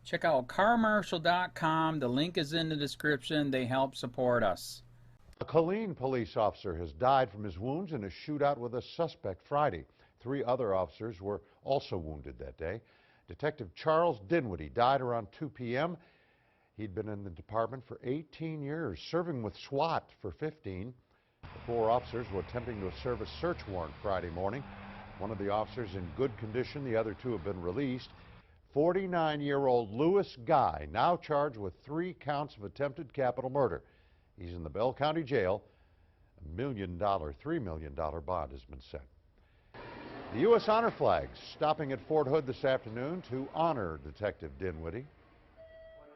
Check out carmarshal.com. The link is in the description. They help support us. A Killeen police officer has died from his wounds in a shootout with a suspect Friday. 3 other officers were also wounded that day. Detective Charles Dinwiddie died around 2 p.m. He'd been in the department for 18 years, serving with SWAT for 15. The 4 officers were attempting to serve a search warrant Friday morning. One of the officers in good condition. The other 2 have been released. 49-year-old Lewis Guy, now charged with 3 counts of attempted capital murder. He's in the Bell County Jail. $3 million bond has been set. The U.S. Honor Flags stopping at Fort Hood this afternoon to honor Detective Dinwiddie.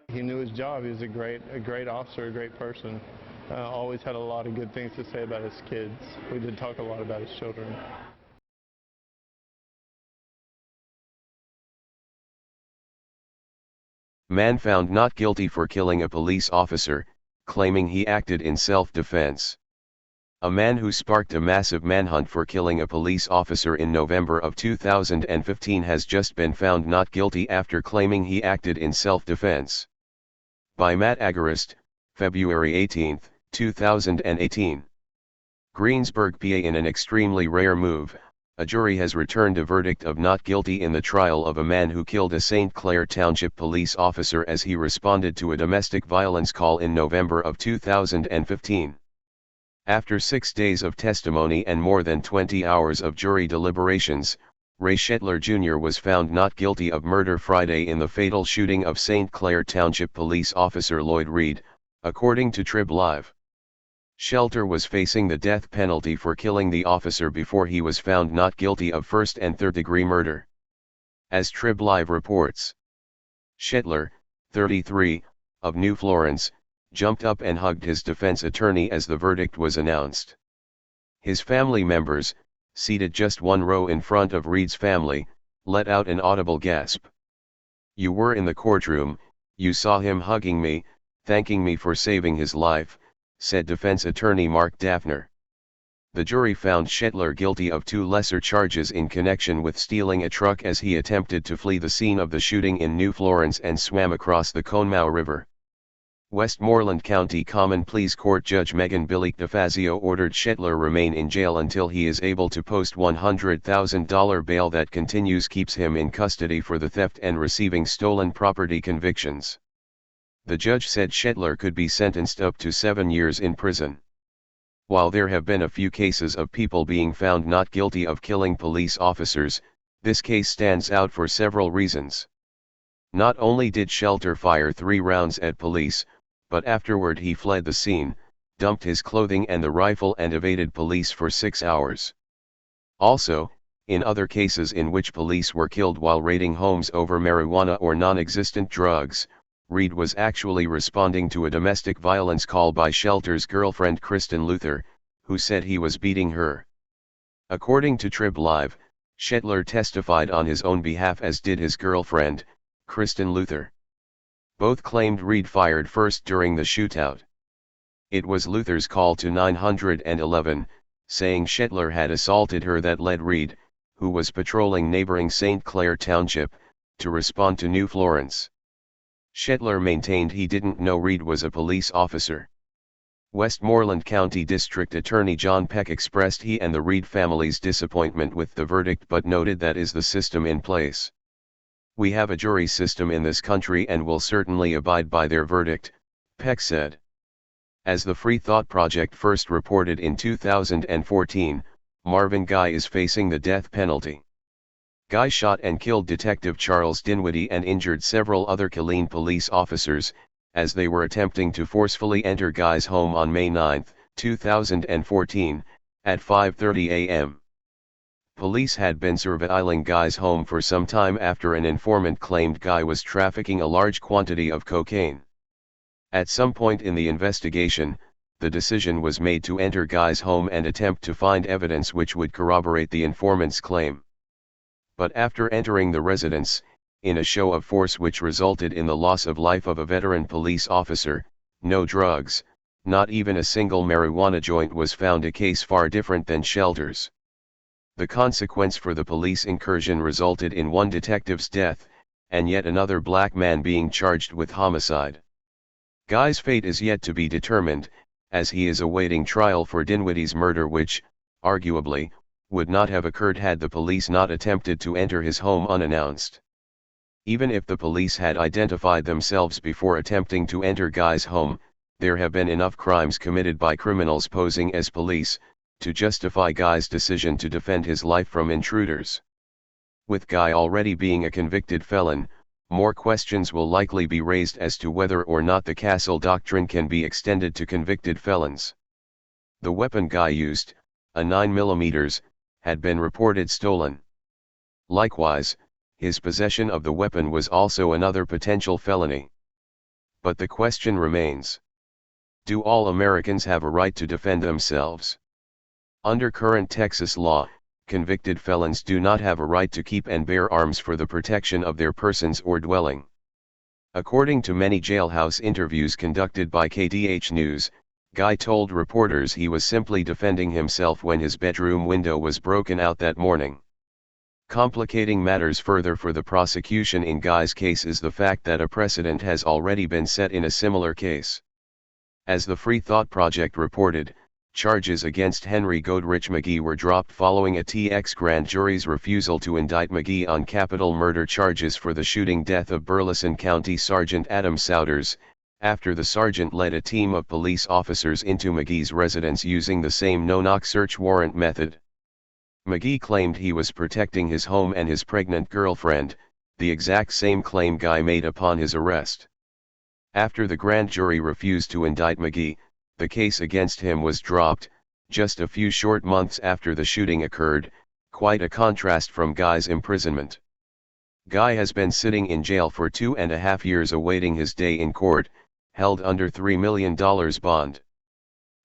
He knew his job. He was a great officer, a great person. Always had a lot of good things to say about his kids. We did talk a lot about his children. Man found not guilty for killing a police officer, claiming he acted in self-defense. A man who sparked a massive manhunt for killing a police officer in November of 2015 has just been found not guilty after claiming he acted in self-defense. By Matt Agarist, February 18, 2018. Greensburg, PA. In an extremely rare move, a jury has returned a verdict of not guilty in the trial of a man who killed a St. Clair Township police officer as he responded to a domestic violence call in November of 2015. After 6 days of testimony and more than 20 hours of jury deliberations, Ray Shetler Jr. was found not guilty of murder Friday in the fatal shooting of St. Clair Township police officer Lloyd Reed, according to Trib Live. Shelter was facing the death penalty for killing the officer before he was found not guilty of first and third-degree murder. As Trib Live reports, Shetler, 33, of New Florence, jumped up and hugged his defense attorney as the verdict was announced. His family members, seated just 1 row in front of Reed's family, let out an audible gasp. "You were in the courtroom, you saw him hugging me, thanking me for saving his life," said defense attorney Mark Daffner. The jury found Shetler guilty of 2 lesser charges in connection with stealing a truck as he attempted to flee the scene of the shooting in New Florence and swam across the Conemaugh River. Westmoreland County Common Pleas Court Judge Megan Billick DeFazio ordered Shetler remain in jail until he is able to post $100,000 bail that keeps him in custody for the theft and receiving stolen property convictions. The judge said Shetler could be sentenced up to 7 years in prison. While there have been a few cases of people being found not guilty of killing police officers, this case stands out for several reasons. Not only did Shelter fire 3 rounds at police, but afterward he fled the scene, dumped his clothing and the rifle and evaded police for 6 hours. Also, in other cases in which police were killed while raiding homes over marijuana or non-existent drugs, Reed was actually responding to a domestic violence call by Shelter's girlfriend Kristen Luther, who said he was beating her. According to Trib Live, Shetler testified on his own behalf, as did his girlfriend, Kristen Luther. Both claimed Reed fired first during the shootout. It was Luther's call to 911, saying Shetler had assaulted her, that led Reed, who was patrolling neighboring St. Clair Township, to respond to New Florence. Shetler maintained he didn't know Reed was a police officer. Westmoreland County District Attorney John Peck expressed he and the Reed family's disappointment with the verdict, but noted that is the system in place. "We have a jury system in this country and will certainly abide by their verdict," Peck said. As the Free Thought Project first reported in 2014, Marvin Guy is facing the death penalty. Guy shot and killed Detective Charles Dinwiddie and injured several other Killeen police officers, as they were attempting to forcefully enter Guy's home on May 9, 2014, at 5:30 a.m. Police had been surveilling Guy's home for some time after an informant claimed Guy was trafficking a large quantity of cocaine. At some point in the investigation, the decision was made to enter Guy's home and attempt to find evidence which would corroborate the informant's claim. But after entering the residence, in a show of force which resulted in the loss of life of a veteran police officer, no drugs, not even a single marijuana joint was found, a case far different than Shelter's. The consequence for the police incursion resulted in one detective's death, and yet another black man being charged with homicide. Guy's fate is yet to be determined, as he is awaiting trial for Dinwiddie's murder, which, arguably, would not have occurred had the police not attempted to enter his home unannounced. Even if the police had identified themselves before attempting to enter Guy's home, there have been enough crimes committed by criminals posing as police, to justify Guy's decision to defend his life from intruders. With Guy already being a convicted felon, more questions will likely be raised as to whether or not the Castle Doctrine can be extended to convicted felons. The weapon Guy used, a 9mm, had been reported stolen. Likewise, his possession of the weapon was also another potential felony. But the question remains: do all Americans have a right to defend themselves? Under current Texas law, convicted felons do not have a right to keep and bear arms for the protection of their persons or dwelling. According to many jailhouse interviews conducted by KDH News, Guy told reporters he was simply defending himself when his bedroom window was broken out that morning. Complicating matters further for the prosecution in Guy's case is the fact that a precedent has already been set in a similar case. As the Free Thought Project reported, charges against Henry Goodrich McGee were dropped following a TX grand jury's refusal to indict McGee on capital murder charges for the shooting death of Burleson County Sergeant Adam Souders, after the sergeant led a team of police officers into McGee's residence using the same no-knock search warrant method. McGee claimed he was protecting his home and his pregnant girlfriend, the exact same claim Guy made upon his arrest. After the grand jury refused to indict McGee, the case against him was dropped, just a few short months after the shooting occurred, quite a contrast from Guy's imprisonment. Guy has been sitting in jail for 2.5 years awaiting his day in court, held under $3 million bond.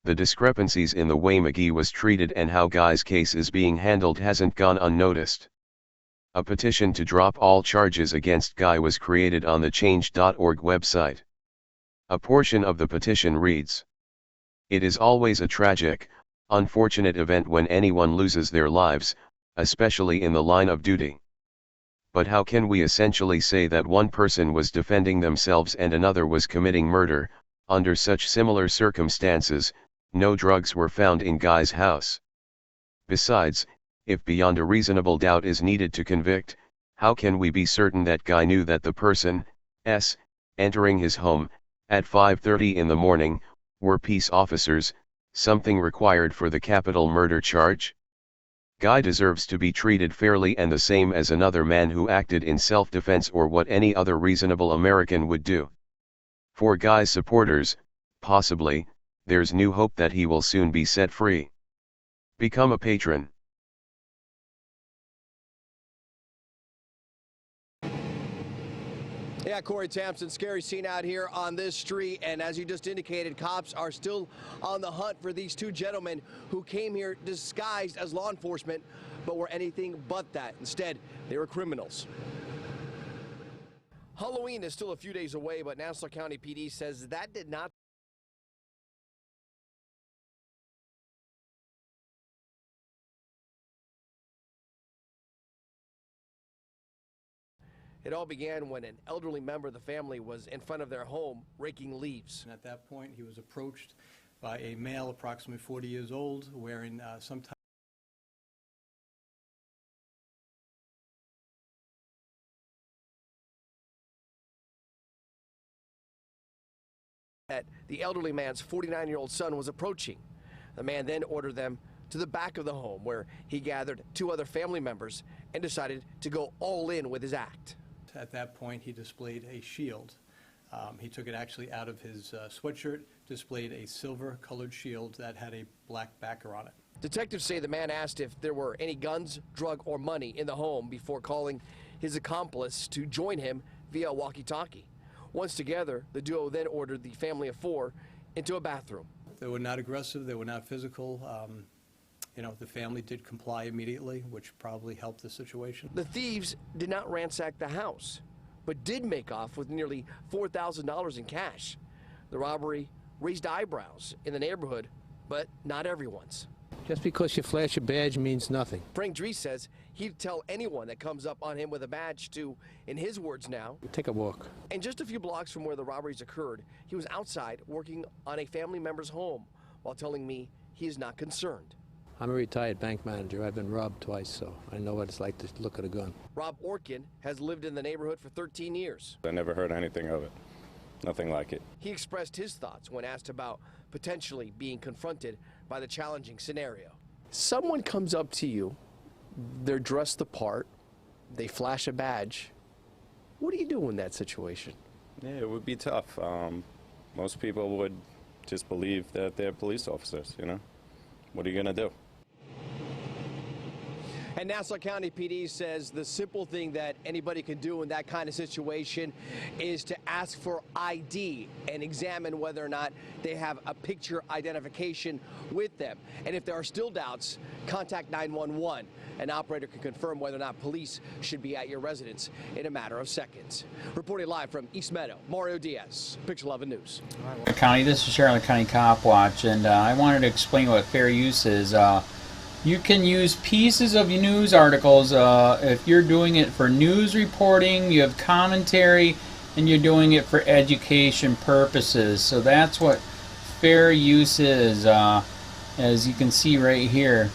The discrepancies in the way McGee was treated and how Guy's case is being handled hasn't gone unnoticed. A petition to drop all charges against Guy was created on the change.org website. A portion of the petition reads: "It is always a tragic, unfortunate event when anyone loses their lives, especially in the line of duty. But how can we essentially say that one person was defending themselves and another was committing murder? Under such similar circumstances, no drugs were found in Guy's house. Besides, if beyond a reasonable doubt is needed to convict, how can we be certain that Guy knew that the person, entering his home, at 5:30 in the morning, were peace officers, something required for the capital murder charge? Guy deserves to be treated fairly and the same as another man who acted in self-defense or what any other reasonable American would do. For Guy's supporters, possibly, there's new hope that he will soon be set free. Become a patron." Yeah, Corey Thompson, scary scene out here on this street, and as you just indicated, cops are still on the hunt for these two gentlemen who came here disguised as law enforcement, but were anything but that. Instead, they were criminals. Halloween is still a few days away, but Nassau County PD says that did not It all began when an elderly member of the family was in front of their home raking leaves. And at that point, he was approached by a male approximately 40 years old wearing some type that the elderly man's 49-year-old son was approaching. The man then ordered them to the back of the home, where he gathered two other family members and decided to go all in with his act. At that point, he displayed a shield. He took it actually out of his sweatshirt, displayed a silver-colored shield that had a black backer on it. Detectives say the man asked if there were any guns, drug, or money in the home before calling his accomplice to join him via walkie-talkie. Once together, the duo then ordered the family of four into a bathroom. They were not aggressive, they were not physical. The family did comply immediately, which probably helped the situation. The thieves did not ransack the house, but did make off with nearly $4,000 in cash. The robbery raised eyebrows in the neighborhood, but not everyone's. Just because you flash a badge means nothing. Frank Dries says he'd tell anyone that comes up on him with a badge to, in his words now, Take a walk. and just a few blocks from where the robberies occurred, he was outside working on a family member's home while telling me he is not concerned. I'm a retired bank manager. I've been robbed twice, so I know what it's like to look at a gun. Rob Orkin has lived in the neighborhood for 13 years. I never heard anything of it. Nothing like it. He expressed his thoughts when asked about potentially being confronted by the challenging scenario. Someone comes up to you, they're dressed the part, they flash a badge. What do you do in that situation? Yeah, it would be tough. Most people would just believe that they're police officers, you know? What are you going to do? And Nassau County PD says the simple thing that anybody can do in that kind of situation is to ask for ID and examine whether or not they have a picture identification with them. And if there are still doubts, contact 911. An operator can confirm whether or not police should be at your residence in a matter of seconds. Reporting live from East Meadow, Mario Diaz, Picture 11 News. County, this is Charlotte County Cop Watch, and I wanted to explain what fair use is. You can use pieces of news articles if you're doing it for news reporting, you have commentary, and you're doing it for education purposes. So that's what fair use is, as you can see right here.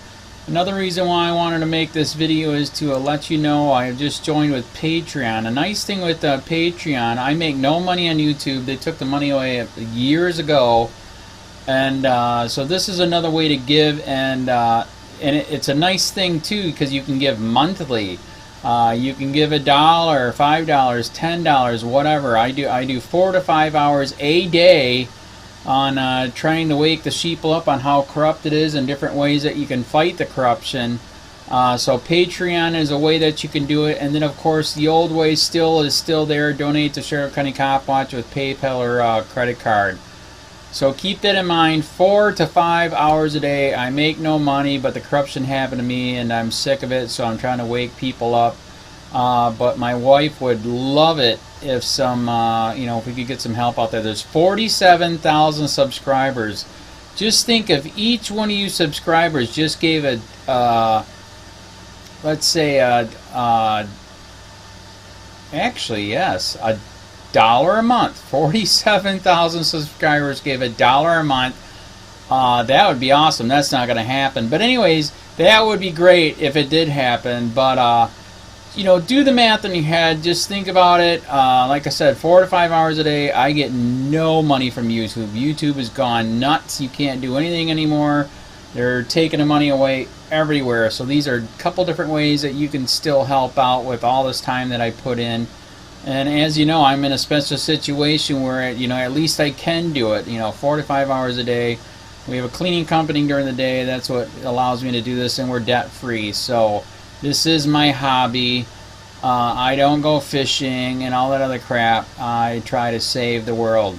Another reason why I wanted to make this video is to let you know I have just joined with Patreon. A nice thing with Patreon, I make no money on YouTube. They took the money away years ago. And so this is another way to give, and it's a nice thing too because you can give monthly. You can give $1, $5, $10, whatever. I do 4 to 5 hours a day on trying to wake the sheeple up on how corrupt it is and different ways that you can fight the corruption. So Patreon is a way that you can do it, and then of course the old way is still there. Donate to Sheriff County Cop Watch with PayPal or credit card. So keep that in mind. 4 to 5 hours a day. I make no money, but the corruption happened to me, and I'm sick of it. So I'm trying to wake people up. But my wife would love it if if we could get some help out there. There's 47,000 subscribers. Just think if each one of you subscribers just gave let's say actually yes, $1 a month. 47,000 subscribers gave $1 a month. That would be awesome. That's not going to happen. But anyways, that would be great if it did happen. But do the math in your head. Just think about it. Like I said, 4 to 5 hours a day. I get no money from YouTube. YouTube has gone nuts. You can't do anything anymore. They're taking the money away everywhere. So these are a couple different ways that you can still help out with all this time that I put in. And as you know, I'm in a special situation where, at least I can do it, 4 to 5 hours a day. We have a cleaning company during the day. That's what allows me to do this, and we're debt-free. So this is my hobby. I don't go fishing and all that other crap. I try to save the world.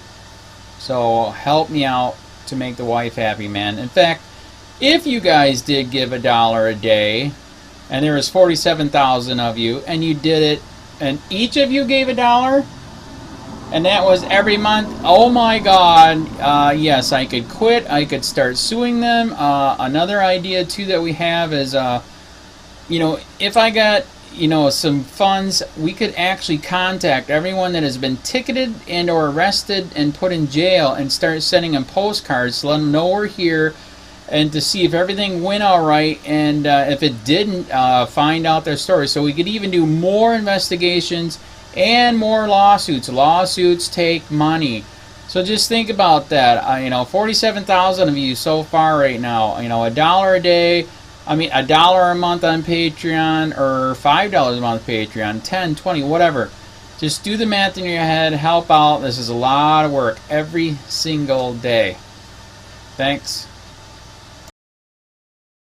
So help me out to make the wife happy, man. In fact, if you guys did give $1 a day, and there was 47,000 of you, and you did it, and each of you gave $1, and that was every month, oh my God, yes, I could quit. I could start suing them. Another idea too that we have is, if I got, some funds, we could actually contact everyone that has been ticketed and or arrested and put in jail and start sending them postcards to let them know we're here, and to see if everything went all right, and if it didn't, find out their story. So we could even do more investigations and more lawsuits. Lawsuits take money. So just think about that. 47,000 of you so far right now. $1 a day. $1 a month on Patreon, or $5 a month Patreon, 10, 20, whatever. Just do the math in your head. Help out. This is a lot of work every single day. Thanks.